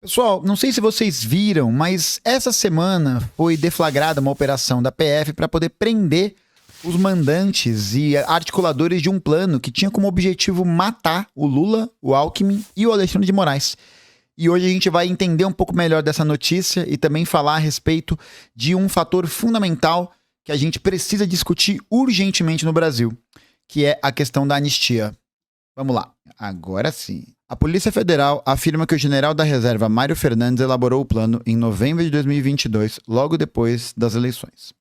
Pessoal, não sei se vocês viram, mas essa semana foi deflagrada uma operação da PF para poder prender os mandantes e articuladores de um plano que tinha como objetivo matar o Lula, o Alckmin e o Alexandre de Moraes. E hoje a gente vai entender um pouco melhor dessa notícia e também falar a respeito de um fator fundamental que a gente precisa discutir urgentemente no Brasil, que é a questão da anistia. Vamos lá, agora sim. A Polícia Federal afirma que o general da reserva Mário Fernandes elaborou o plano em novembro de 2022, logo depois das eleições.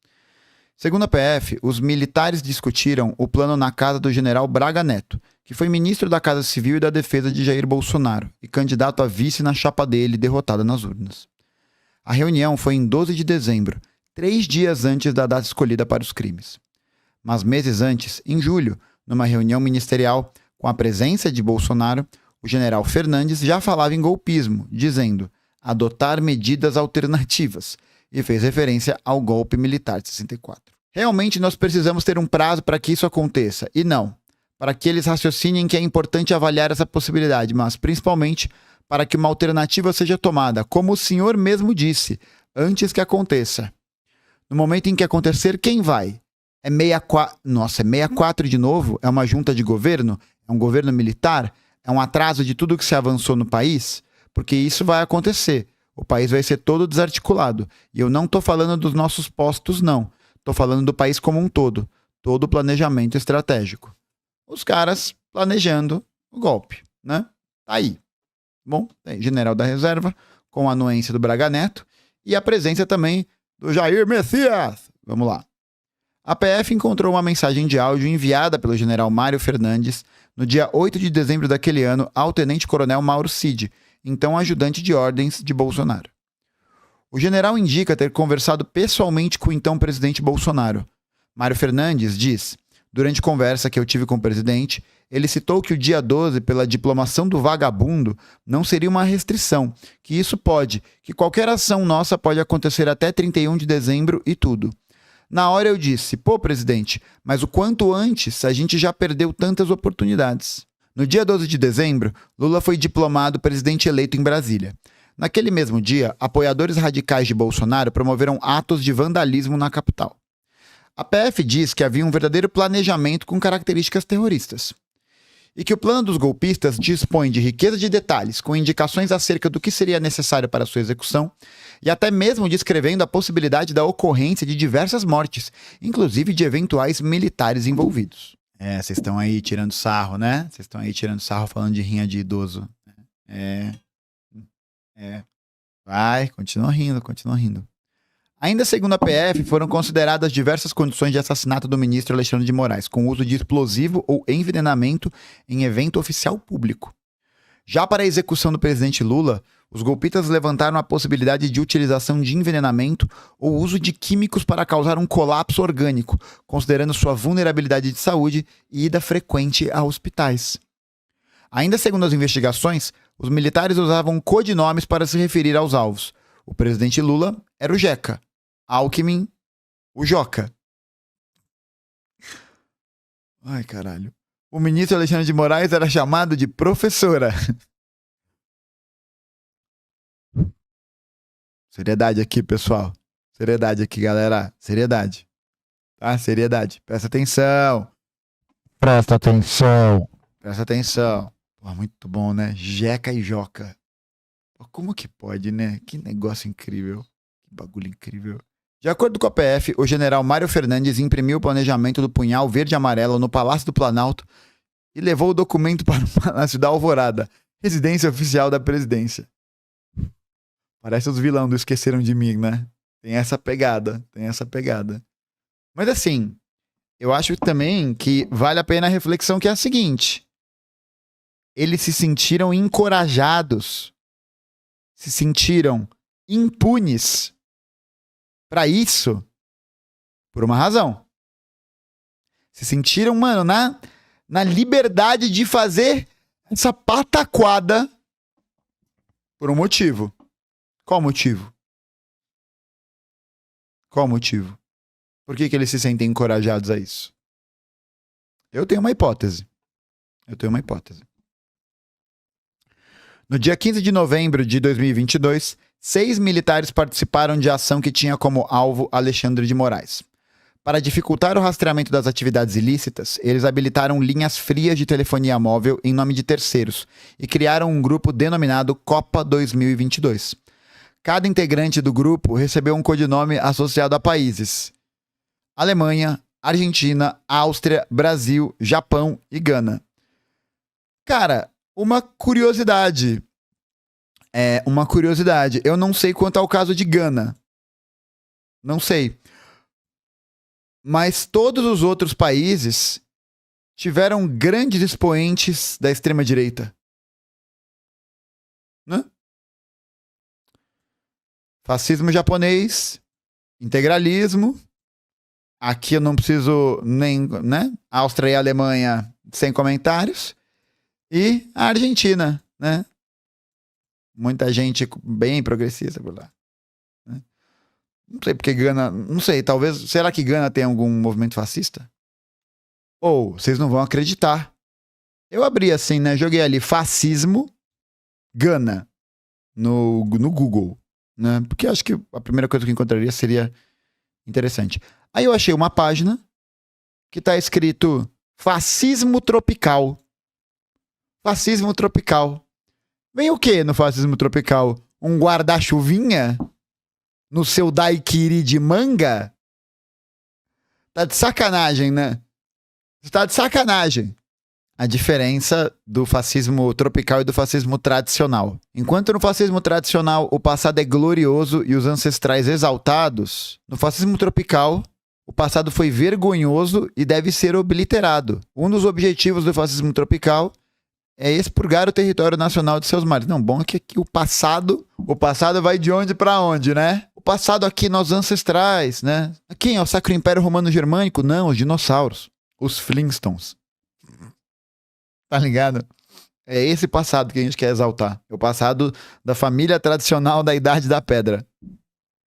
Segundo a PF, os militares discutiram o plano na casa do general Braga Neto, que foi ministro da Casa Civil e da Defesa de Jair Bolsonaro e candidato a vice na chapa dele, derrotada nas urnas. A reunião foi em 12 de dezembro, 3 dias antes da data escolhida para os crimes. Mas meses antes, em julho, numa reunião ministerial, com a presença de Bolsonaro, o general Fernandes já falava em golpismo, dizendo adotar medidas alternativas, e fez referência ao golpe militar de 64. Realmente nós precisamos ter um prazo para que isso aconteça, e não para que eles raciocinem que é importante avaliar essa possibilidade, mas principalmente para que uma alternativa seja tomada, como o senhor mesmo disse, antes que aconteça. No momento em que acontecer, quem vai? É 64. Nossa, é 64 de novo? É uma junta de governo? É um governo militar? É um atraso de tudo que se avançou no país? Porque isso vai acontecer. O país vai ser todo desarticulado. E eu não estou falando dos nossos postos, não. Estou falando do país como um todo. Todo o planejamento estratégico. Os caras planejando o golpe, né? Tá aí. Bom, tem general da reserva, com a anuência do Braga Neto, e a presença também do Jair Messias. Vamos lá. A PF encontrou uma mensagem de áudio enviada pelo general Mário Fernandes no dia 8 de dezembro daquele ano ao tenente-coronel Mauro Cid, então ajudante de ordens de Bolsonaro. O general indica ter conversado pessoalmente com o então presidente Bolsonaro. Mário Fernandes diz: durante conversa que eu tive com o presidente, ele citou que o dia 12, pela diplomação do vagabundo, não seria uma restrição, que isso pode, que qualquer ação nossa pode acontecer até 31 de dezembro e tudo. Na hora eu disse, pô, presidente, mas o quanto antes a gente já perdeu tantas oportunidades. No dia 12 de dezembro, Lula foi diplomado presidente eleito em Brasília. Naquele mesmo dia, apoiadores radicais de Bolsonaro promoveram atos de vandalismo na capital. A PF diz que havia um verdadeiro planejamento com características terroristas. E que o plano dos golpistas dispõe de riqueza de detalhes, com indicações acerca do que seria necessário para sua execução, e até mesmo descrevendo a possibilidade da ocorrência de diversas mortes, inclusive de eventuais militares envolvidos. Vocês estão aí tirando sarro, né? Vocês estão aí tirando sarro falando de rinha de idoso. Vai, continua rindo, continua rindo. Ainda segundo a PF, foram consideradas diversas condições de assassinato do ministro Alexandre de Moraes, com uso de explosivo ou envenenamento em evento oficial público. Já para a execução do presidente Lula, os golpistas levantaram a possibilidade de utilização de envenenamento ou uso de químicos para causar um colapso orgânico, considerando sua vulnerabilidade de saúde e ida frequente a hospitais. Ainda segundo as investigações, os militares usavam codinomes para se referir aos alvos. O presidente Lula era o Jeca, Alckmin, o Joca. Ai, caralho. O ministro Alexandre de Moraes era chamado de professora. Seriedade aqui, pessoal. Seriedade aqui, galera. Seriedade. Tá? Seriedade. Presta atenção. Presta atenção. Presta atenção. Pô, muito bom, né? Jeca e Joca. Pô, como que pode, né? Que negócio incrível. Que bagulho incrível. De acordo com a PF, o general Mário Fernandes imprimiu o planejamento do punhal verde e amarelo no Palácio do Planalto e levou o documento para o Palácio da Alvorada, residência oficial da presidência. Parece os vilões do Esqueceram de Mim, né? Tem essa pegada, tem essa pegada. Mas assim, eu acho também que vale a pena a reflexão que é a seguinte. Eles se sentiram encorajados, se sentiram impunes para isso por uma razão. Se sentiram, mano, na liberdade de fazer essa pataquada por um motivo. Qual motivo? Qual motivo? Por que eles se sentem encorajados a isso? Eu tenho uma hipótese. No dia 15 de novembro de 2022, 6 militares participaram de ação que tinha como alvo Alexandre de Moraes. Para dificultar o rastreamento das atividades ilícitas, eles habilitaram linhas frias de telefonia móvel em nome de terceiros e criaram um grupo denominado Copa 2022. Cada integrante do grupo recebeu um codinome associado a países: Alemanha, Argentina, Áustria, Brasil, Japão e Gana. Cara, uma curiosidade. Eu não sei quanto ao caso de Gana. Não sei. Mas todos os outros países tiveram grandes expoentes da extrema-direita. Né? Fascismo japonês, integralismo. Aqui eu não preciso nem, né? Áustria e Alemanha sem comentários. E a Argentina, né? Muita gente bem progressista por lá. Né? Não sei porque Gana... Não sei, talvez... Será que Gana tem algum movimento fascista? Ou, vocês não vão acreditar. Eu abri assim, né? Joguei ali fascismo Gana no Google. Né? Porque acho que a primeira coisa que eu encontraria seria interessante. Aí eu achei uma página que tá escrito fascismo tropical. Fascismo tropical. Vem o que no fascismo tropical? Um guarda-chuvinha? No seu daiquiri de manga? Tá de sacanagem, né? Tá de sacanagem. A diferença do fascismo tropical e do fascismo tradicional. Enquanto no fascismo tradicional o passado é glorioso e os ancestrais exaltados, no fascismo tropical o passado foi vergonhoso e deve ser obliterado. Um dos objetivos do fascismo tropical é expurgar o território nacional de seus mares. Não, bom é que aqui o passado vai de onde para onde, né? O passado aqui nos ancestrais, né? Quem é o Sacro Império Romano Germânico? Não, os dinossauros, os Flintstones. Tá ligado? É esse passado que a gente quer exaltar. É o passado da família tradicional da Idade da Pedra.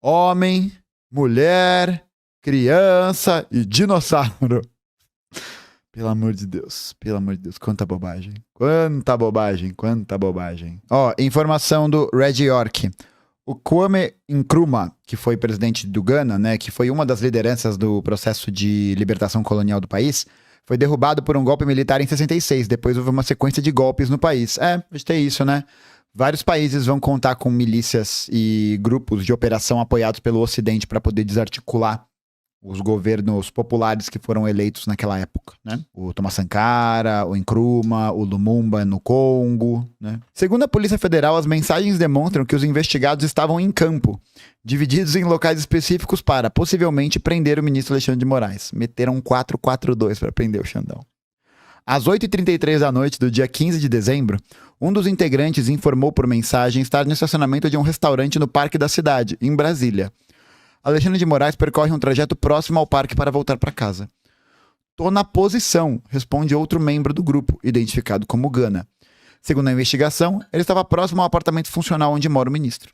Homem, mulher, criança e dinossauro. Pelo amor de Deus, quanta bobagem. Quanta bobagem. Ó, informação do Red York. O Kwame Nkrumah, que foi presidente do Ghana, né, que foi uma das lideranças do processo de libertação colonial do país, foi derrubado por um golpe militar em 66. Depois houve uma sequência de golpes no país. A gente tem isso, né? Vários países vão contar com milícias e grupos de operação apoiados pelo Ocidente para poder desarticular os governos populares que foram eleitos naquela época, né? O Thomas Sankara, o Nkrumah, o Lumumba no Congo, né? Segundo a Polícia Federal, as mensagens demonstram que os investigados estavam em campo, divididos em locais específicos para, possivelmente, prender o ministro Alexandre de Moraes. Meteram 442 para prender o Xandão. Às 8h33 da noite do dia 15 de dezembro, um dos integrantes informou por mensagem estar no estacionamento de um restaurante no Parque da Cidade, em Brasília. Alexandre de Moraes percorre um trajeto próximo ao parque para voltar para casa. Tô na posição, responde outro membro do grupo, identificado como Gana. Segundo a investigação, ele estava próximo ao apartamento funcional onde mora o ministro.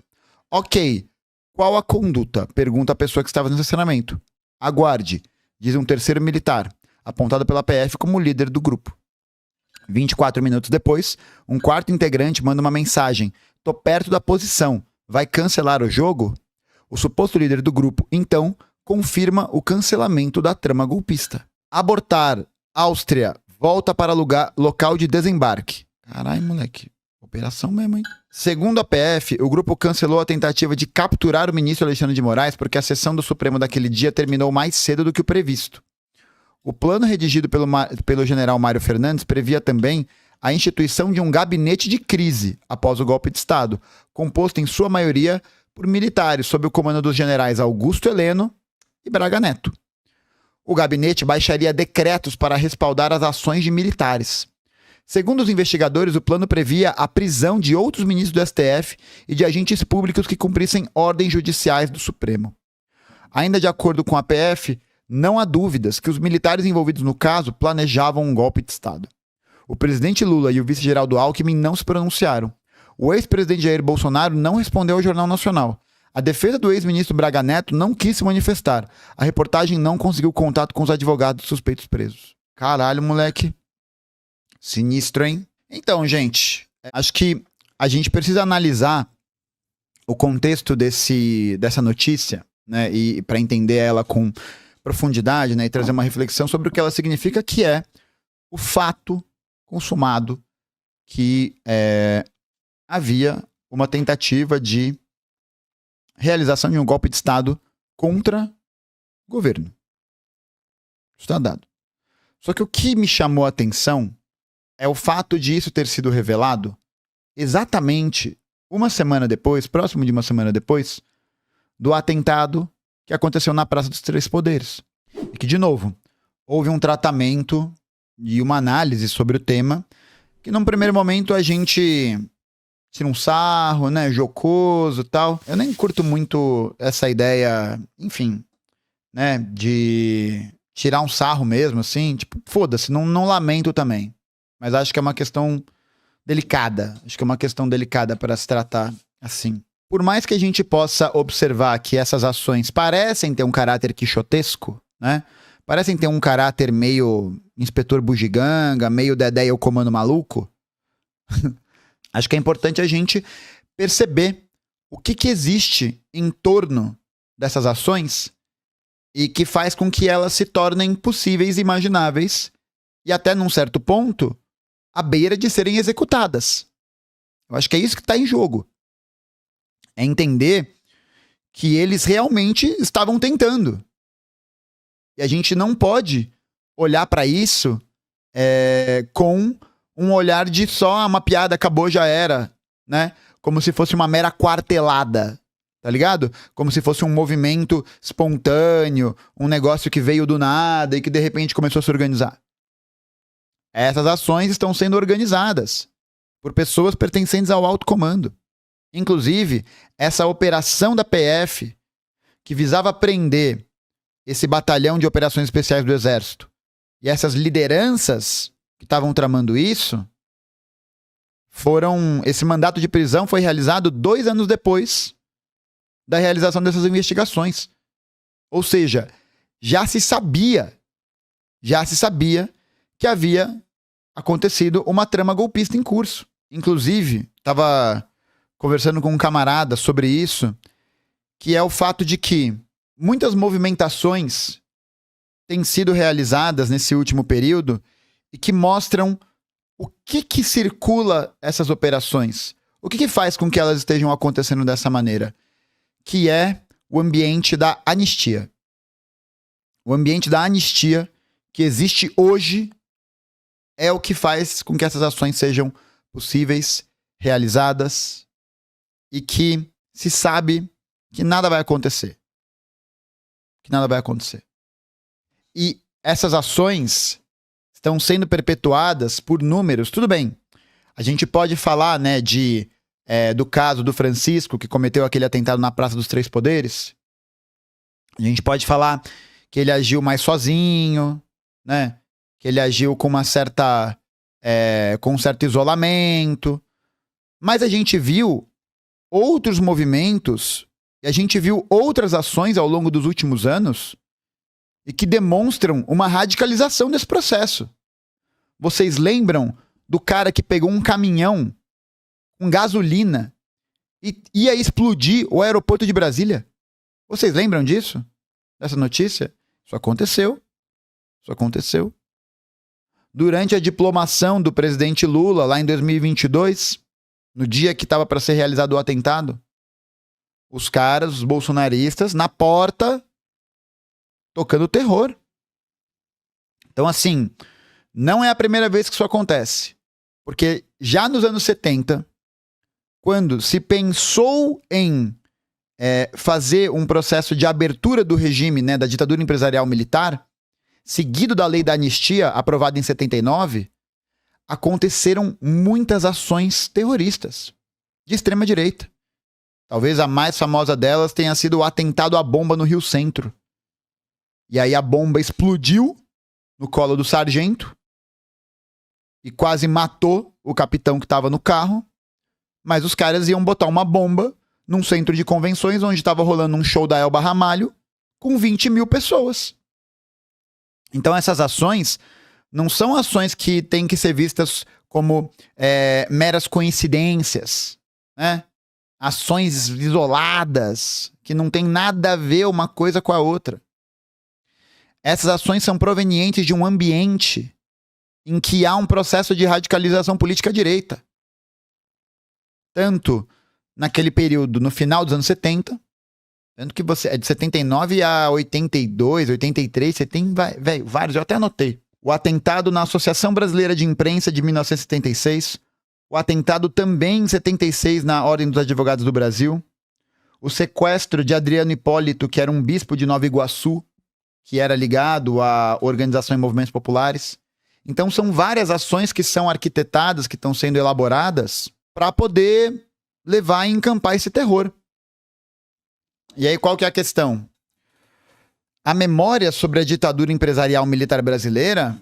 Ok, qual a conduta? Pergunta a pessoa que estava no estacionamento. Aguarde, diz um terceiro militar, apontado pela PF como líder do grupo. 24 minutos depois, um quarto integrante manda uma mensagem. Tô perto da posição. Vai cancelar o jogo? O suposto líder do grupo, então, confirma o cancelamento da trama golpista. Abortar. Áustria. Volta para local de desembarque. Caralho, moleque. Operação mesmo, hein? Segundo a PF, o grupo cancelou a tentativa de capturar o ministro Alexandre de Moraes porque a sessão do Supremo daquele dia terminou mais cedo do que o previsto. O plano redigido pelo general Mário Fernandes previa também a instituição de um gabinete de crise após o golpe de Estado, composto em sua maioria por militares sob o comando dos generais Augusto Heleno e Braga Neto. O gabinete baixaria decretos para respaldar as ações de militares. Segundo os investigadores, o plano previa a prisão de outros ministros do STF e de agentes públicos que cumprissem ordens judiciais do Supremo. Ainda de acordo com a PF, não há dúvidas que os militares envolvidos no caso planejavam um golpe de Estado. O presidente Lula e o vice-geraldo Alckmin não se pronunciaram. O ex-presidente Jair Bolsonaro não respondeu ao Jornal Nacional. A defesa do ex-ministro Braga Neto não quis se manifestar. A reportagem não conseguiu contato com os advogados suspeitos presos. Caralho, moleque. Sinistro, hein? Então, gente, acho que a gente precisa analisar o contexto dessa notícia, né, e para entender ela com profundidade, né, e trazer uma reflexão sobre o que ela significa, que é o fato consumado que havia uma tentativa de realização de um golpe de Estado contra o governo. Isso está dado. Só que o que me chamou a atenção é o fato de isso ter sido revelado exatamente uma semana depois, próximo de uma semana depois, do atentado que aconteceu na Praça dos Três Poderes. E que, de novo, houve um tratamento e uma análise sobre o tema que, num primeiro momento, a gente tira um sarro, né, jocoso e tal. Eu nem curto muito essa ideia, enfim, né, de tirar um sarro mesmo, assim, tipo, foda-se, não lamento também. Mas acho que é uma questão delicada. Acho que é uma questão delicada para se tratar assim. Por mais que a gente possa observar que essas ações parecem ter um caráter quixotesco, né? Parecem ter um caráter meio Inspetor Bugiganga, meio Dedé e o Comando Maluco. Acho que é importante a gente perceber o que existe em torno dessas ações e que faz com que elas se tornem possíveis e imagináveis e até num certo ponto à beira de serem executadas. Eu acho que é isso que está em jogo. É entender que eles realmente estavam tentando. E a gente não pode olhar para isso com um olhar de só uma piada, acabou, já era, né? Como se fosse uma mera quartelada, tá ligado? Como se fosse um movimento espontâneo, um negócio que veio do nada e que de repente começou a se organizar. Essas ações estão sendo organizadas por pessoas pertencentes ao alto comando. Inclusive, essa operação da PF, que visava prender esse batalhão de operações especiais do Exército, e essas lideranças que estavam tramando isso, esse mandato de prisão foi realizado 2 anos depois da realização dessas investigações. Ou seja, já se sabia que havia acontecido uma trama golpista em curso. Inclusive, estava conversando com um camarada sobre isso, que é o fato de que muitas movimentações têm sido realizadas nesse último período e que mostram o que circula essas operações. O que faz com que elas estejam acontecendo dessa maneira? Que é o ambiente da anistia. O ambiente da anistia que existe hoje é o que faz com que essas ações sejam possíveis, realizadas e que se sabe que nada vai acontecer. Que nada vai acontecer. E essas ações estão sendo perpetuadas por números. Tudo bem, a gente pode falar, né, do caso do Francisco, que cometeu aquele atentado na Praça dos Três Poderes. A gente pode falar que ele agiu mais sozinho, né? Que ele agiu com com um certo isolamento. Mas a gente viu outros movimentos e a gente viu outras ações ao longo dos últimos anos e que demonstram uma radicalização desse processo. Vocês lembram do cara que pegou um caminhão com gasolina e ia explodir o aeroporto de Brasília? Vocês lembram disso? Dessa notícia? Isso aconteceu. Isso aconteceu. Durante a diplomação do presidente Lula, lá em 2022, no dia que estava para ser realizado o atentado, os caras, os bolsonaristas, na porta, tocando terror. Então, assim, não é a primeira vez que isso acontece. Porque já nos anos 70, quando se pensou em fazer um processo de abertura do regime, né, da ditadura empresarial militar, seguido da lei da anistia, aprovada em 79, aconteceram muitas ações terroristas de extrema-direita. Talvez a mais famosa delas tenha sido o atentado à bomba no Rio Centro. E aí a bomba explodiu no colo do sargento e quase matou o capitão que estava no carro, mas os caras iam botar uma bomba num centro de convenções onde estava rolando um show da Elba Ramalho com 20 mil pessoas. Então essas ações não são ações que têm que ser vistas como meras coincidências, né? Ações isoladas, que não tem nada a ver uma coisa com a outra. Essas ações são provenientes de um ambiente em que há um processo de radicalização política à direita. Tanto naquele período, no final dos anos 70, tanto que você é de 79 a 82, 83, você tem vários, eu até anotei. O atentado na Associação Brasileira de Imprensa de 1976, o atentado também em 76 na Ordem dos Advogados do Brasil, o sequestro de Adriano Hipólito, que era um bispo de Nova Iguaçu, que era ligado à organização e movimentos populares. Então são várias ações que são arquitetadas, que estão sendo elaboradas para poder levar e encampar esse terror. E aí qual que é a questão? A memória sobre a ditadura empresarial militar brasileira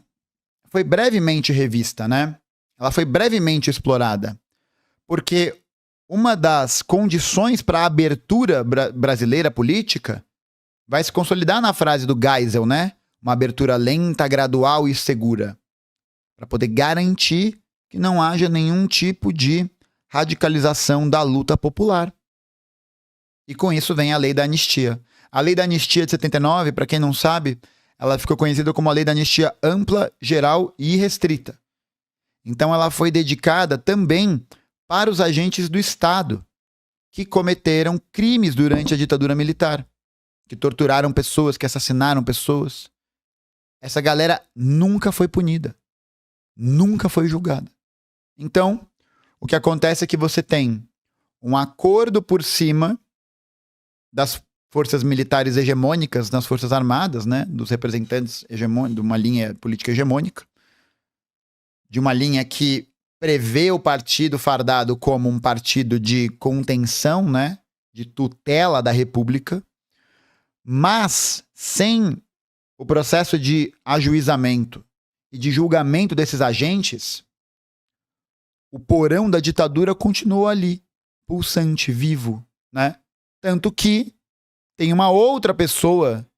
foi brevemente revista, né? Ela foi brevemente explorada. Porque uma das condições para a abertura brasileira política vai se consolidar na frase do Geisel, né? Uma abertura lenta, gradual e segura. Para poder garantir que não haja nenhum tipo de radicalização da luta popular. E com isso vem a lei da anistia. A lei da anistia de 79, para quem não sabe, ela ficou conhecida como a lei da anistia ampla, geral e restrita. Então ela foi dedicada também para os agentes do Estado que cometeram crimes durante a ditadura militar, que torturaram pessoas, que assassinaram pessoas. Essa galera nunca foi punida, nunca foi julgada. Então, o que acontece é que você tem um acordo por cima das forças militares hegemônicas nas Forças Armadas, né, dos representantes de uma linha política hegemônica, de uma linha que prevê o partido fardado como um partido de contenção, né, de tutela da República, mas sem o processo de ajuizamento e de julgamento desses agentes, o porão da ditadura continuou ali, pulsante, vivo, né? Tanto que tem uma outra pessoa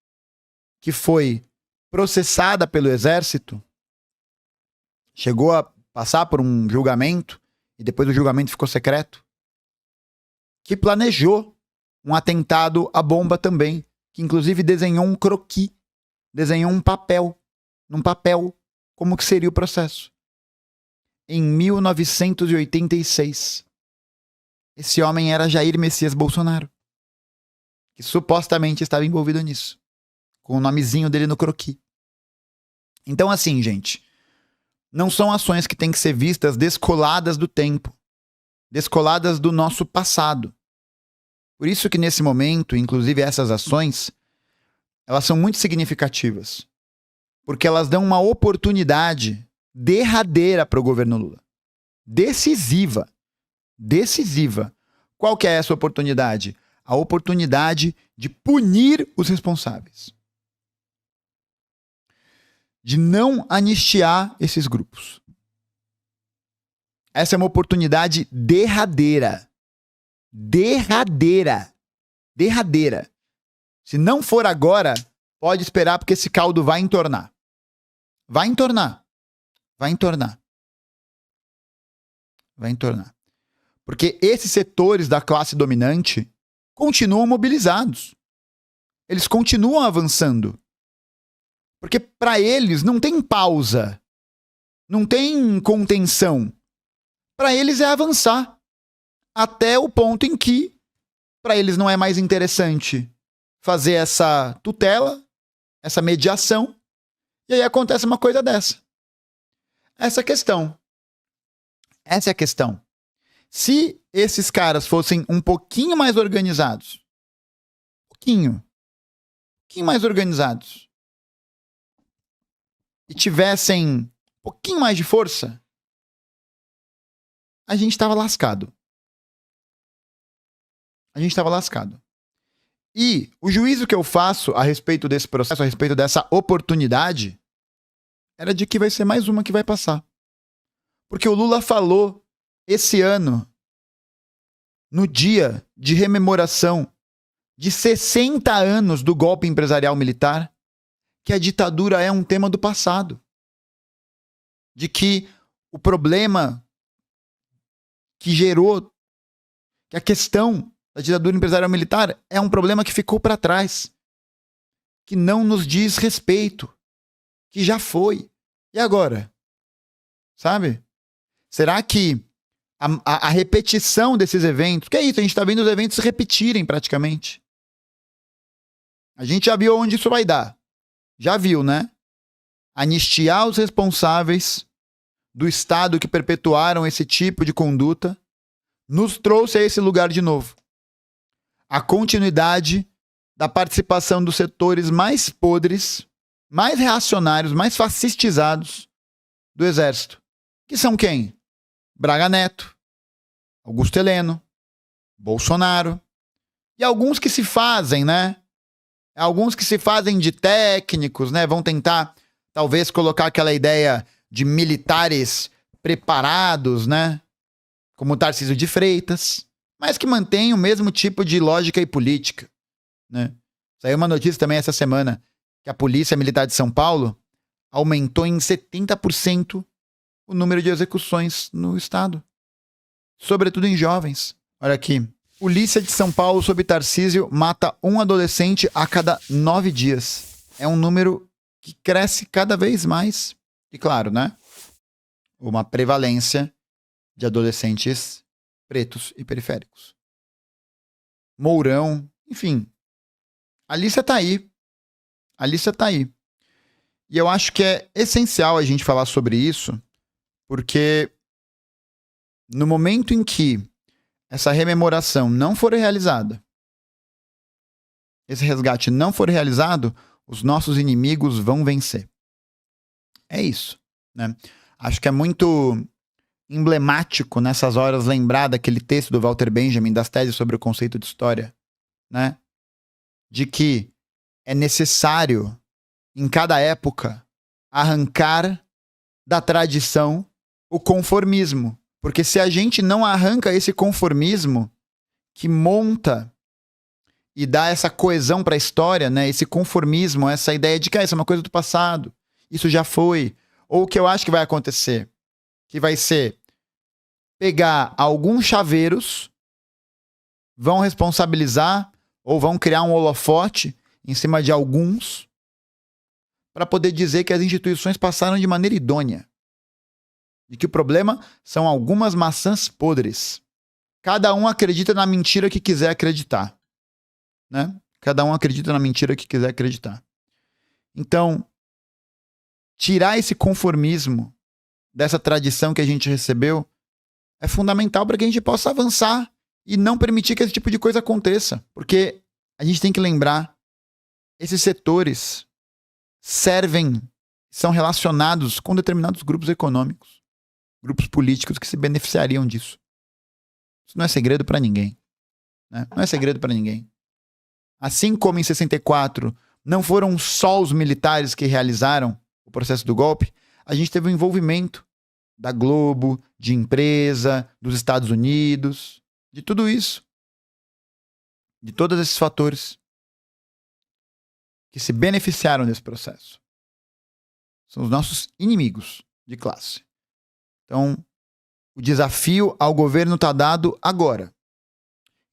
que foi processada pelo exército, chegou a passar por um julgamento, e depois o julgamento ficou secreto, que planejou um atentado à bomba também, que inclusive desenhou um croquis, desenhou um papel, num papel, como que seria o processo. Em 1986. Esse homem era Jair Messias Bolsonaro, que supostamente estava envolvido nisso, com o nomezinho dele no croquis. Então assim, gente, não são ações que têm que ser vistas descoladas do tempo, descoladas do nosso passado. Por isso que nesse momento, inclusive essas ações, elas são muito significativas, porque elas dão uma oportunidade derradeira para o governo Lula. Decisiva. Decisiva. Qual que é essa oportunidade? A oportunidade de punir os responsáveis. De não anistiar esses grupos. Essa é uma oportunidade derradeira. Derradeira. Derradeira. Se não for agora, pode esperar porque esse caldo vai entornar. Vai entornar. Vai entornar. Vai entornar. Porque esses setores da classe dominante continuam mobilizados. Eles continuam avançando. Porque para eles não tem pausa. Não tem contenção. Para eles é avançar. Até o ponto em que para eles não é mais interessante fazer essa tutela, essa mediação, e aí acontece uma coisa dessa. Essa é a questão. Essa é a questão. Se esses caras fossem um pouquinho mais organizados, um pouquinho mais organizados, e tivessem um pouquinho mais de força, a gente estava lascado. A gente estava lascado. E o juízo que eu faço a respeito desse processo, a respeito dessa oportunidade, era de que vai ser mais uma que vai passar. Porque o Lula falou esse ano, no dia de rememoração de 60 anos do golpe empresarial militar, que a ditadura é um tema do passado. De que o problema que gerou, que a questão da ditadura empresarial militar é um problema que ficou para trás, que não nos diz respeito, que já foi. E agora? Sabe? Será que a repetição desses eventos, que é isso, a gente está vendo os eventos se repetirem praticamente. A gente já viu onde isso vai dar. Já viu, né? Anistiar os responsáveis do Estado que perpetuaram esse tipo de conduta nos trouxe a esse lugar de novo. A continuidade da participação dos setores mais podres, mais reacionários, mais fascistizados do Exército. Que são quem? Braga Neto, Augusto Heleno, Bolsonaro e alguns que se fazem, né? Alguns que se fazem de técnicos, né? Vão tentar, talvez, colocar aquela ideia de militares preparados, né? Como Tarcísio de Freitas, mas que mantém o mesmo tipo de lógica e política, né? Saiu uma notícia também essa semana que a Polícia Militar de São Paulo aumentou em 70% o número de execuções no estado, sobretudo em jovens. Olha aqui. Polícia de São Paulo, sob Tarcísio, mata um adolescente a cada 9 dias. É um número que cresce cada vez mais. E claro, né? Uma prevalência de adolescentes pretos e periféricos. Mourão, enfim. A lista tá aí. A lista tá aí. E eu acho que é essencial a gente falar sobre isso, porque no momento em que essa rememoração não for realizada, esse resgate não for realizado, os nossos inimigos vão vencer. É isso, né? Acho que é muito emblemático nessas horas lembrar daquele texto do Walter Benjamin, das teses sobre o conceito de história, né? De que é necessário, em cada época, arrancar da tradição o conformismo. Porque se a gente não arranca esse conformismo que monta e dá essa coesão para a história, né? Esse conformismo, essa ideia de que isso é uma coisa do passado, isso já foi. Ou o que eu acho que vai acontecer, que vai ser pegar alguns chaveiros, vão responsabilizar ou vão criar um holofote em cima de alguns para poder dizer que as instituições passaram de maneira idônea. E que o problema são algumas maçãs podres. Cada um acredita na mentira que quiser acreditar, né? Cada um acredita na mentira que quiser acreditar. Então, tirar esse conformismo dessa tradição que a gente recebeu é fundamental para que a gente possa avançar e não permitir que esse tipo de coisa aconteça. Porque a gente tem que lembrar, esses setores servem, são relacionados com determinados grupos econômicos, grupos políticos que se beneficiariam disso. Isso não é segredo para ninguém, né? Não é segredo para ninguém. Assim como em 64 não foram só os militares que realizaram o processo do golpe, a gente teve o envolvimento da Globo, de empresa, dos Estados Unidos, de tudo isso. De todos esses fatores que se beneficiaram desse processo. São os nossos inimigos de classe. Então, o desafio ao governo está dado agora.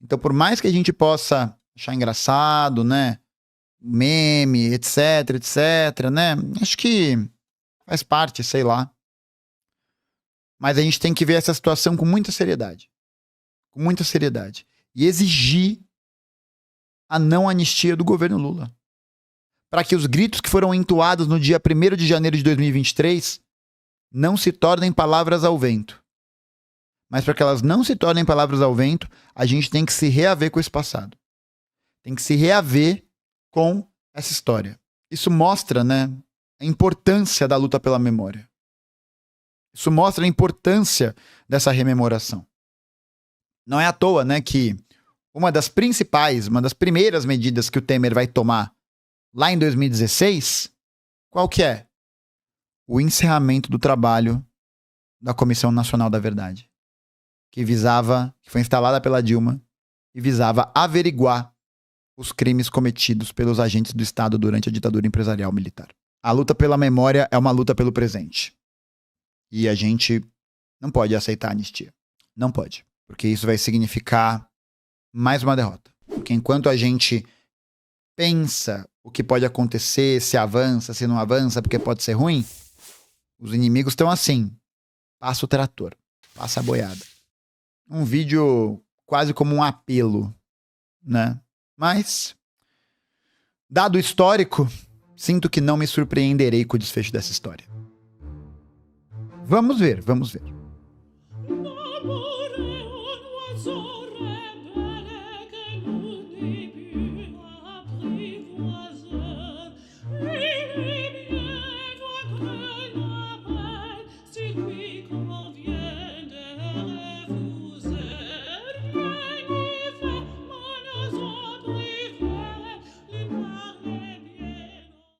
Então, por mais que a gente possa achar engraçado, né? Meme, etc, né? Acho que faz parte, sei lá. Mas a gente tem que ver essa situação com muita seriedade. Com muita seriedade. E exigir a não anistia do governo Lula. Para que os gritos que foram entoados no dia 1º de janeiro de 2023 não se tornem palavras ao vento. Mas para que elas não se tornem palavras ao vento, a gente tem que se reaver com esse passado. Tem que se reaver com essa história. Isso mostra, né, a importância da luta pela memória. Isso mostra a importância dessa rememoração. Não é à toa, né, que uma das primeiras medidas que o Temer vai tomar lá em 2016, qual que é? O encerramento do trabalho da Comissão Nacional da Verdade, que foi instalada pela Dilma e visava averiguar os crimes cometidos pelos agentes do Estado durante a ditadura empresarial militar. A luta pela memória é uma luta pelo presente. E a gente não pode aceitar a anistia. Não pode. Porque isso vai significar mais uma derrota. Porque enquanto a gente pensa o que pode acontecer, se avança, se não avança, porque pode ser ruim, os inimigos estão assim. Passa o trator. Passa a boiada. Um vídeo quase como um apelo, né? Mas, dado o histórico, sinto que não me surpreenderei com o desfecho dessa história. Vamos ver, vamos ver.